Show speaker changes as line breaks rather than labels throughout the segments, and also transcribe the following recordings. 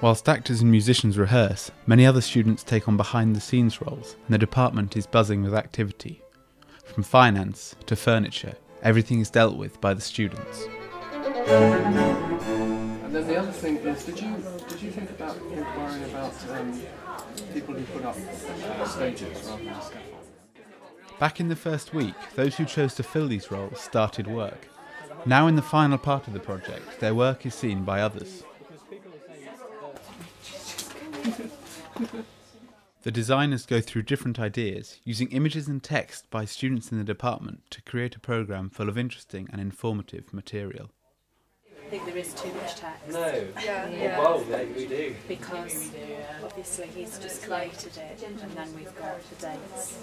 Whilst actors and musicians rehearse, many other students take on behind-the-scenes roles, and the department is buzzing with activity. From finance to furniture, everything is dealt with by the students.
And then the other thing is, did you think about inquiring about people who put up stages rather than scaffolding?
Back in the first week, those who chose to fill these roles started work. Now in the final part of the project, their work is seen by others. The designers go through different ideas, using images and text by students in the department to create a programme full of interesting and informative material.
I think there is too much text.
No.
Yeah.
Well, we do.
Because obviously he's just created it, and then we've got the dates,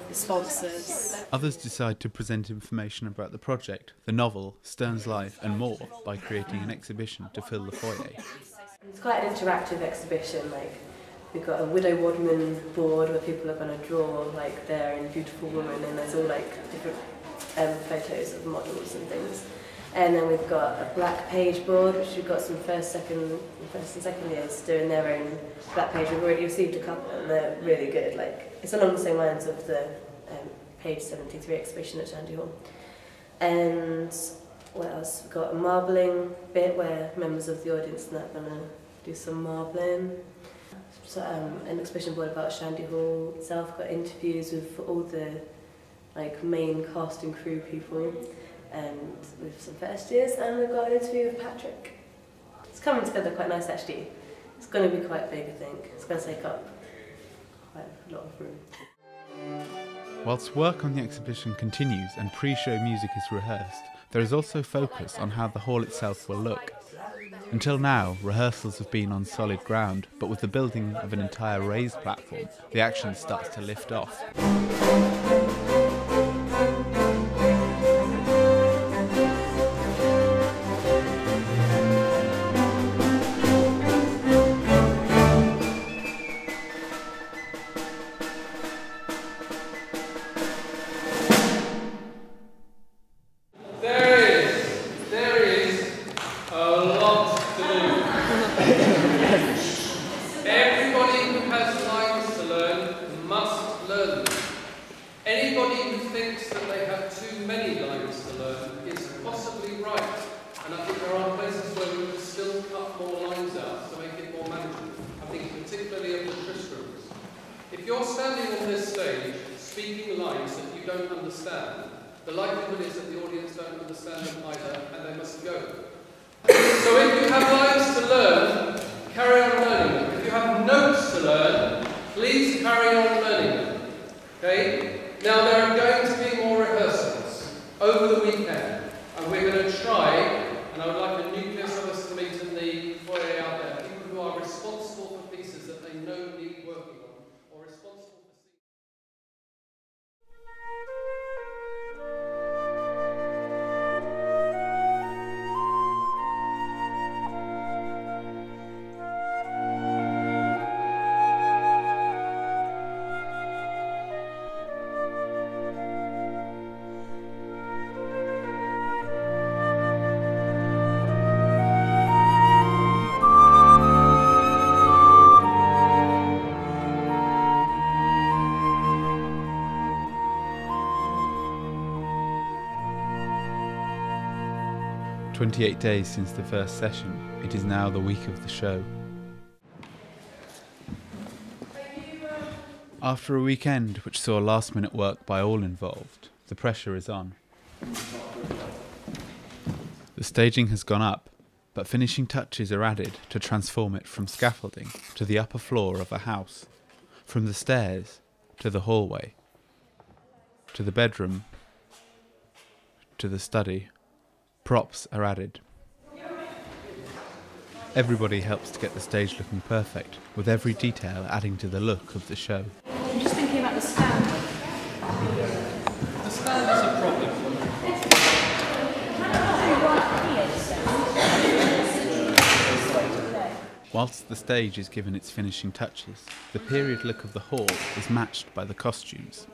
the sponsors.
Others decide to present information about the project, the novel, Stern's life and more by creating an exhibition to fill the foyer.
It's quite an interactive exhibition. Like, we've got a Widow Wadman board where people are going to draw like their own beautiful woman, and there's all like different photos of models and things. And then we've got a black page board, which we've got some first and second years doing their own black page. We've already received a couple, and they're really good. Like, it's along the same lines of the page 73 exhibition at Shandy Hall. And what else? We've got a marbling bit where members of the audience are going to do some marbling. So, an exhibition board about Shandy Hall itself. Got interviews with all the main cast and crew people, and with some first years, and we've got an interview with Patrick. It's coming together quite nice actually. It's going to be quite big, I think. It's going to take up quite a lot of room.
Whilst work on the exhibition continues and pre-show music is rehearsed, there is also focus on how the hall itself will look. Until now, rehearsals have been on solid ground, but with the building of an entire raised platform, the action starts to lift off. 28 days since the first session, it is now the week of the show. After a weekend which saw last-minute work by all involved, the pressure is on. The staging has gone up, but finishing touches are added to transform it from scaffolding to the upper floor of a house, from the stairs to the hallway, to the bedroom, to the study. Props are added. Everybody helps to get the stage looking perfect, with every detail adding to the look of the show.
I'm just thinking about the stand.
The stand is a problem.
Whilst the stage is given its finishing touches, the period look of the hall is matched by the costumes.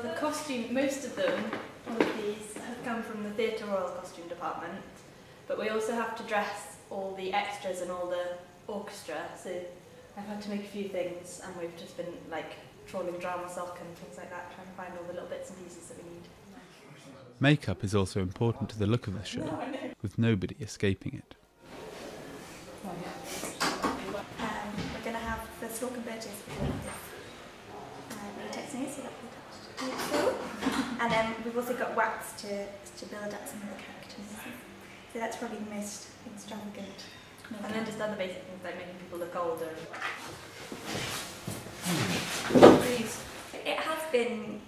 The costume, most of them, all of these, have come from the Theatre Royal costume department, but we also have to dress all the extras and all the
orchestra, so I've had to make a few things, and we've just been like trawling drama sock and things like that, trying to find all the little bits and pieces that we need.
Makeup is also important to the look of the show, with nobody escaping it.
We're going to have the Stalk and Burgess latex nails, so that'll be beautiful. And then we've also got wax to build up some of the characters. So that's probably the most extravagant.
And then just other basic things like making people look older.
It has been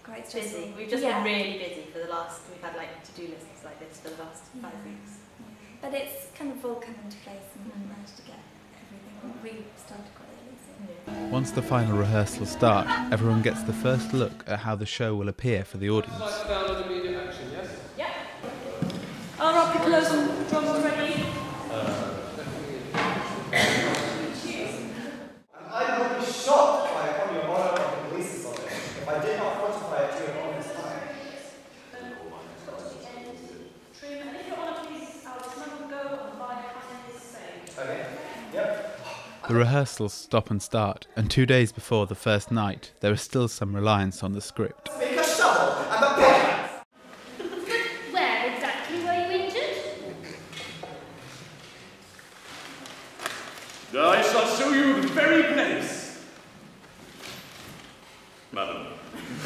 quite stressful.
Busy. We've just been really busy for the last, we've had like to-do lists like this for the last 5 weeks.
But it's kind of all come into place and managed to get everything. We started quite early. So.
Once the final rehearsals start, everyone gets the first look at how the show will appear for the audience.
Yeah. Are our piccolos and drums ready?
I would be shocked by upon your honor of the releases of it if I did not fortify it to an honest time. Okay. Yep.
The rehearsals stop and start, and 2 days before the first night, there is still some reliance on the script.
Make a shovel and a pickaxe.
Where exactly were you injured?
I shall show you the very place, madam.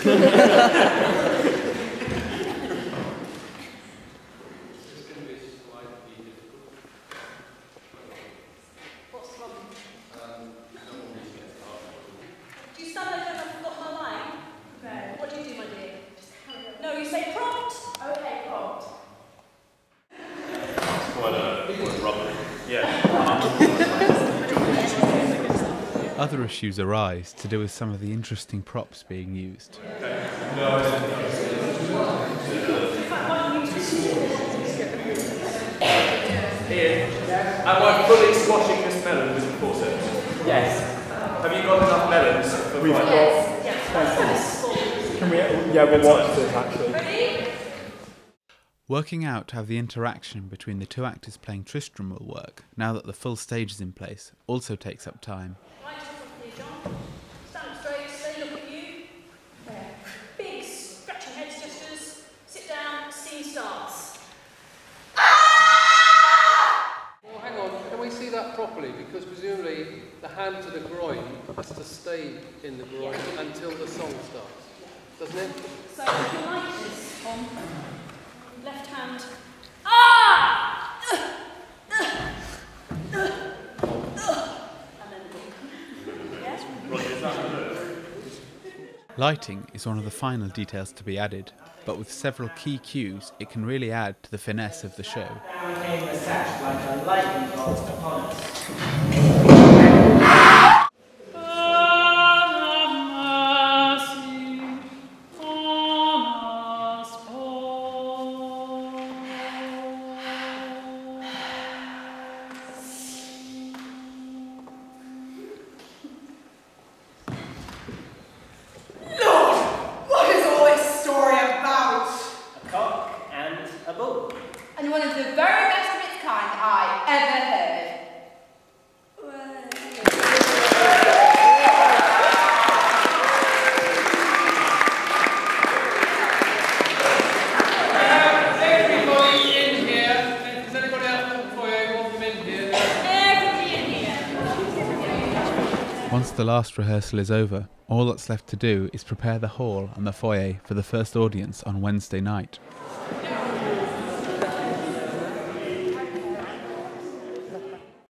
Do you stand over and I've forgotten my line? No. What do you do, my dear? No, you say prompt. Okay, prompt.
Quite a robbery. Yeah.
Other issues arise to do with some of the interesting props being used.
Ian, am I fully squashing this melon with the forceps?
Yes.
Have you got enough melons for
We've
five?
Can we? Yeah, we'll watch this actually.
Working out how the interaction between the two actors playing Tristram will work, now that the full stage is in place, also takes up time.
Right to the John. Stand straight, they look at you. Big scratching head gestures. Sit down, scene starts.
Well, hang on, can we see that properly? Because presumably the hand to the groin has to stay in the groin until the song starts, doesn't it?
So if you like this, Tom, left hand. Ah! And then
Lighting is one of the final details to be added, but with several key cues, it can really add to the finesse of the show.
Down came the sash like a lightning bolt upon us.
And one of the very best of its kind I ever heard.
Everybody in here. Is anybody else for you? Want them in here?
everybody in here.
Once the last rehearsal is over, all that's left to do is prepare the hall and the foyer for the first audience on Wednesday night.